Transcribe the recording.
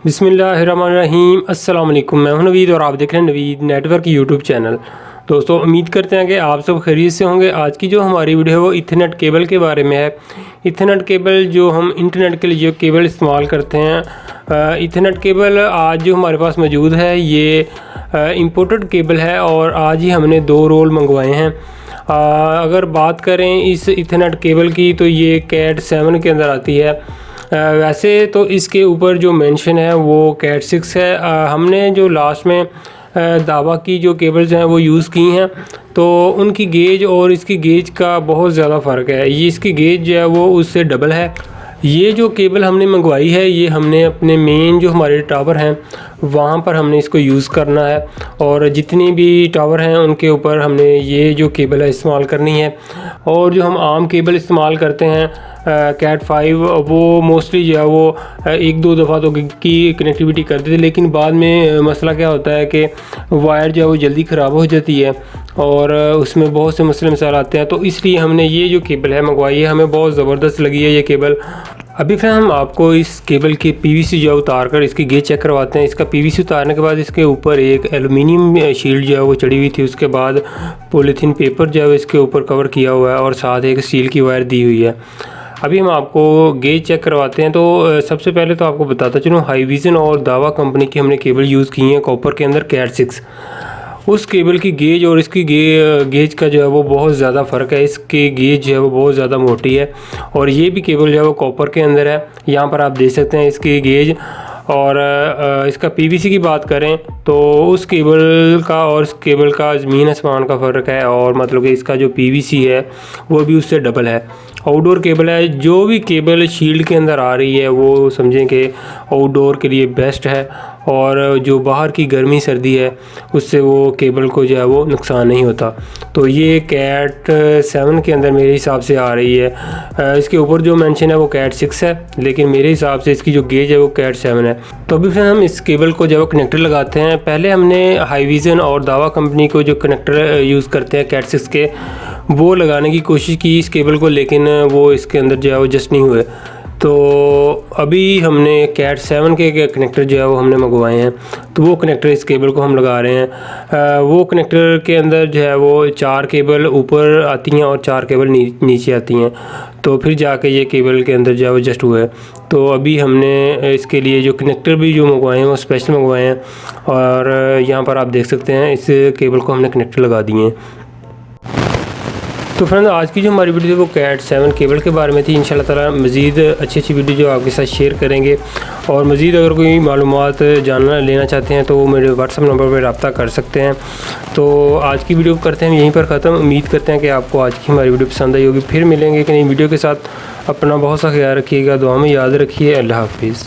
बिस्मिल्लाहिर्रहमानिर्रहीम। अस्सलाम वालेकुम। मैं हूं नवीद और आप देख रहे हैं नवीद नेटवर्क यूट्यूब चैनल। दोस्तों, उम्मीद करते हैं कि आप सब खैरियत से होंगे। आज की जो हमारी वीडियो है वो इथरनेट केबल के बारे में है। इथरनेट केबल जो हम इंटरनेट के लिए जो केबल इस्तेमाल करते हैं, इथरनेट केबल आज जो हमारे पास मौजूद है ये इम्पोर्टेड केबल है और आज ही हमने 2 रोल मंगवाए हैं। अगर बात करें इस इथरनेट केबल की तो ये कैट 7 के अंदर आती है। वैसे तो इसके ऊपर जो मेंशन है वो कैट 6 है। हमने जो लास्ट में दावा की जो केबल्स हैं वो यूज़ की हैं, तो उनकी गेज और इसकी गेज का बहुत ज़्यादा फ़र्क है। ये इसकी गेज जो है वो उससे डबल है। ये जो केबल हमने मंगवाई है ये हमने अपने मेन जो हमारे टावर हैं वहाँ पर हमने इसको यूज़ करना है, और जितनी भी टावर हैं उनके ऊपर हमने ये जो केबल है इस्तेमाल करनी है। और जो हम आम केबल इस्तेमाल करते हैं कैट 5, वो मोस्टली जो है वो 1-2 दफ़ा तो की कनेक्टिविटी करते थे, लेकिन बाद में मसला क्या होता है कि वायर जो है वो जल्दी ख़राब हो जाती है और उसमें बहुत से मसले मसाइल आते हैं। तो इसलिए हमने ये जो केबल है मंगवाई है, हमें बहुत ज़बरदस्त लगी है ये केबल। अभी फिर हम आपको इस केबल की पीवीसी जो है उतार कर इसकी गेज चेक करवाते हैं। इसका पीवीसी उतारने के बाद इसके ऊपर एक एलुमिनियम शील्ड जो है वो चढ़ी हुई थी, उसके बाद पॉलीथीन पेपर जो है इसके ऊपर कवर किया हुआ है और साथ एक स्टील की वायर दी हुई है। अभी हम आपको गेज चेक करवाते हैं। तो सबसे पहले तो आपको बताता चलूँ, हाईविज़न और दावा कंपनी की हमने केबल यूज़ की है कॉपर के अंदर कैट 6। उस केबल की गेज और इसकी गेज का जो है वो बहुत ज़्यादा फ़र्क है। इसकी गेज जो है वो बहुत ज़्यादा मोटी है और ये भी केबल जो है वो कॉपर के अंदर है। यहाँ पर आप देख सकते हैं इसकी गेज। और इसका पीवीसी की बात करें तो उस केबल का और इस केबल का ज़मीन आसमान का फ़र्क है, और मतलब कि इसका जो पीवीसी है वो भी उससे डबल है। आउटडोर केबल है। जो भी केबल शील्ड के अंदर आ रही है वो समझें कि आउटडोर के लिए बेस्ट है, और जो बाहर की गर्मी सर्दी है उससे वो केबल को जो है वो नुकसान नहीं होता। तो ये कैट 7 के अंदर मेरे हिसाब से आ रही है। इसके ऊपर जो मेंशन है वो कैट 6 है, लेकिन मेरे हिसाब से इसकी जो गेज है वो कैट 7 है। तो अभी फिर हम इस केबल को जब कनेक्टर लगाते हैं, पहले हमने हाईविज़न और दावा कंपनी को जो कनेक्टर यूज़ करते हैं कैट 6 के, वो लगाने की कोशिश की इस केबल को, लेकिन वो इसके अंदर जो है वो एडजस्ट नहीं हुए। तो अभी हमने कैट 7 के कनेक्टर जो है वो हमने मंगवाए हैं, तो वो कनेक्टर इस केबल को हम लगा रहे हैं। वो कनेक्टर के अंदर जो है वो 4 केबल ऊपर आती हैं और 4 केबल नीचे आती हैं, तो फिर जाके ये केबल के अंदर जो है वो एडजस्ट हुए। तो अभी हमने इसके लिए जो कनेक्टर भी जो मंगवाए हैं वो स्पेशल मंगवाए हैं, और यहाँ पर आप देख सकते हैं इस केबल को हमने कनेक्टर लगा दिए हैं। तो फ्रेंड, आज की जो हमारी वीडियो है वो कैट 7 केबल के बारे में थी। इंशाल्लाह ताला मज़ीद अच्छी वीडियो जो आपके साथ शेयर करेंगे, और मज़ीद अगर कोई मालूमात लेना चाहते हैं तो वो मेरे व्हाट्सअप नंबर पर रब्ता कर सकते हैं। तो आज की वीडियो करते हैं यहीं पर ख़त्म। उम्मीद करते हैं कि आपको आज की हमारी वीडियो पसंद आई होगी। फिर मिलेंगे कि नई वीडियो के साथ। अपना बहुत सा ख्याल रखिएगा, दुआ में याद रखिए। अल्लाह हाफिज़।